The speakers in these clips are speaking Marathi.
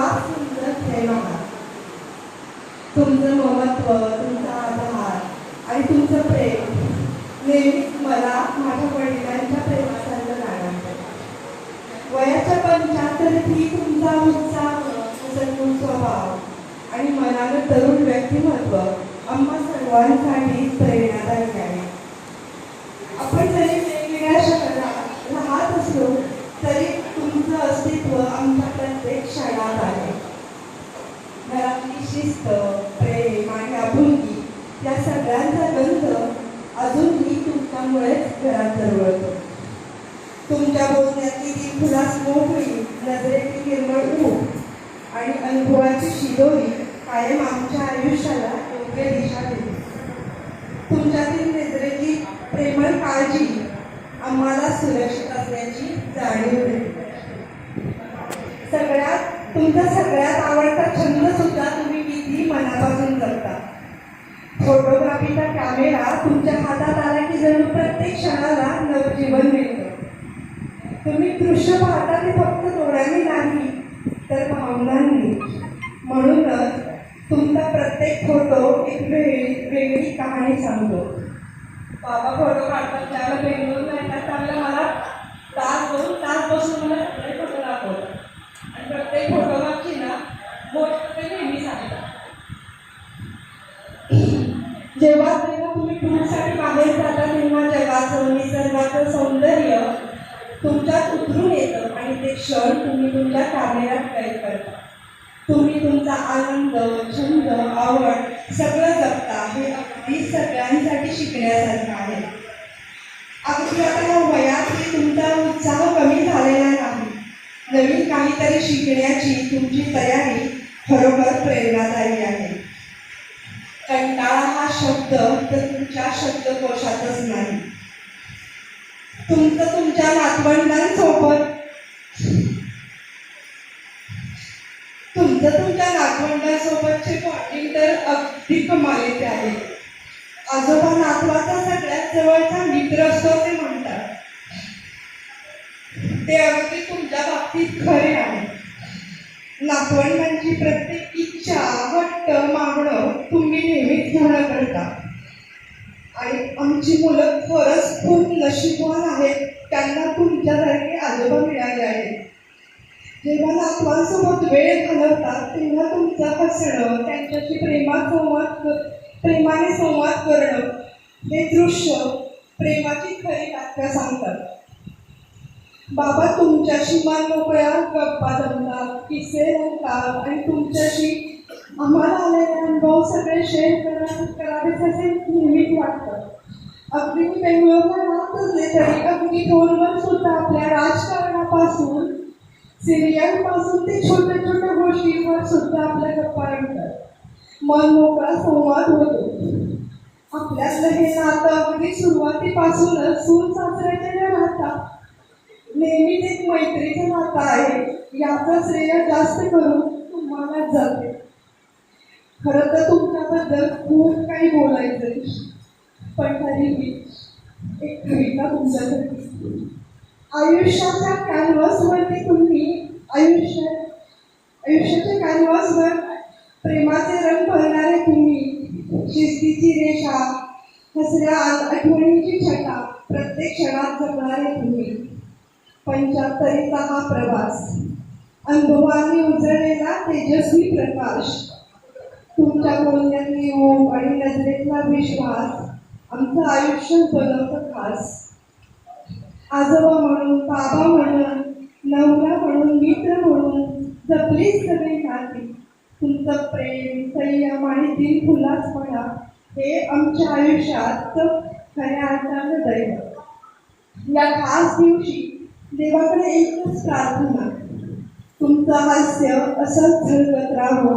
सर्वात सुंदर प्रेम आहात. तुमचं ममत्व, तुमचा आधार आणि तुमचं प्रेम नेहमीच मला माझ्या वडिलांच्या प्रेमासारखं जाणवतं. वयाच्या 75 तुमचा उत्साह, हसतमुख स्वभाव आणि मनानं तरुण व्यक्तिमत्व आम्हा सर्वांसाठी प्रेरणादायी आहे. आपण जरी वेगवेगळ्या शहरात राहत असलो तरी तुमचं अस्तित्व आमच्या प्रत्येक क्षणात आहे. घरातली शिस्त, प्रेम आणि आपुलकी या सगळ्यांचा गंध अजूनही तुमच्यामुळेच घरात दरवळतो. तुमच्या बोलण्यातली दिलखुलास मोकळी, नजरेची निर्मळ ऊब आणि अनुभवाची शिदोरी कायम आमच्या आयुष्याला योग्य दिशा देते. तुमच्यातील नजरेची प्रेमळ काळजी आम्हाला सुरक्षित असल्याची जाणीव देते. तुमचा सगळ्यात आवडता छंद सुद्धा तुम्ही किती मनापासून करता. फोटोग्राफीचा कॅमेरा तुमच्या हातात आला की जणू प्रत्येक क्षणाला नवजीवन मिळतं. तुम्ही दृश्य पाहता ते फक्त डोळ्यांनी नाही तर भावनांनी. म्हणूनच तुमचा प्रत्येक फोटो एक वेगळी कहाणी सांगतो. बाबा फोटो काढतात त्याला बेंगळूरला येतात त्यावेळेला मला दोन तास बसून मला सगळे फोटो दाखवतात आणि प्रत्येक फोटोग्राफची ना गोष्ट ते नेहमी सांगतात. जेव्हा तुम्ही टूरसाठी बाहेर जाता तेव्हा जगाचं, निसर्गाचं सौंदर्य तुमच्यात उतरून येतं आणि ते क्षण तुम्ही तुमच्या कॅमेऱ्यात कैद करता. तुम्ही तुमचा आनंद, छंद, आवड सगळं जगता. हे अगदी सगळ्यांसाठी शिकण्यासारखं आहे. अगदी आता या वयातही तुमचा उत्साह कमी झालेला नाही. नवीन काहीतरी शिकण्याची तुमची तयारी खरोखर प्रेरणादायी आहे. कंटाळा हा शब्द तर तुमच्या शब्दकोशातच नाही. तुमच्या नातवंडांसोबतचे बॉन्डिंग तर अगदी कमालीचे आहे. आजोबा नातवाचा सगळ्यात जवळचा मित्र असतो ते म्हणतात. ते अगदी तुमच्या बाबतीत खरे आहे. नातवंडांची प्रत्येक इच्छा, हट्ट, मागणं तुम्ही नेहमीच पूर्ण करता. आणि आमची मुलं खरंच खूप नशीबवान आहेत, त्यांना तुमच्यासारखे आजोबा मिळाले आहेत. जेव्हा नातवांसोबत वेळ घालवतात तेव्हा तुमचं हसणं, त्यांच्याशी प्रेमाने संवाद करणं हे दृश्य प्रेमाची खरी व्याख्या सांगतात. बाबा तुमच्याशी मन मोकळ्या गप्पा जमतात, किस्से रंगतात आणि तुमच्याशी आम्हाला आलेले अनुभव सगळे शेअर करावेच असे नेहमीच वाटतं. अगदी मी बेंगळूरला राहत असले तरी अगदी फोनवर सुद्धा आपल्या राजकारणापासून, सिरियलपासून ते छोट्या छोट्या गोष्टींवर सुद्धा आपल्या गप्पा रंगतात. मन मोकळा संवाद होतो. आपल्यातलं हे नातं अगदी सुरुवातीपासूनच सून सासऱ्याच्या राहतात नेहमीच एक मैत्रीचं नातं आहे. याचं श्रेय जास्त करून तुम्हालाच जाते. खरं तर तुमच्याबद्दल खूप काही बोलायचं, पण तरीही एक कविता तुमच्यासाठी. आयुष्याच्या कॅनव्हासवरती तुम्ही आयुष्याच्या कॅनव्हासवर प्रेमाचे रंग भरणारे तुम्ही, शिस्तीची रेषा, हसऱ्या आठवणींची छटा प्रत्येक क्षणात जगणारे तुम्ही. 75चा हा प्रवास, अनुभवांनी उजळलेला तेजस्वी प्रकाश, तुमच्या बोलण्यातली ओढ आणि नजरेतला विश्वास आमचं आयुष्य बनवतं खास. आजोबा म्हणून, बाबा म्हणून, नवरा म्हणून, मित्र म्हणून जपलीच सगळी नाती. तुमचं प्रेम, संयम आणि दिलखुलासपणा हे आमच्या आयुष्यात खऱ्या अर्थानं दैव. या खास दिवशी देवाकडे एकच प्रार्थना, तुमचं हास्य असंच झळकत राहो,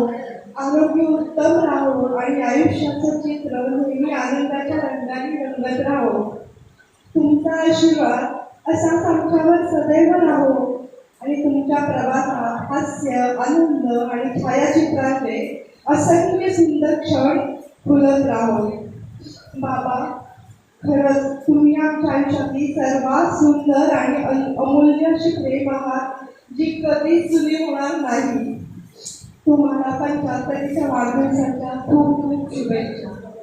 आरोग्य उत्तम राहो आणि आयुष्याचं चित्र नेहमी आनंदाच्या रंगाने रंगत राहो. तुमचा आशीर्वाद असाच आमच्यावर सदैव राहो आणि तुमच्या प्रवासात हास्य, आनंद आणि छायाचित्रांचे असंख्य सुंदर क्षण फुलत राहो. बाबा, खरंच तुम्ही आमच्या आयुष्यातली सर्वात सुंदर आणि अमूल्य अशी प्रेम आहात जी कधीच जुनी होणार नाही. तुम्हाला 75च्या वाढदिवसाच्या खूप खूप शुभेच्छा.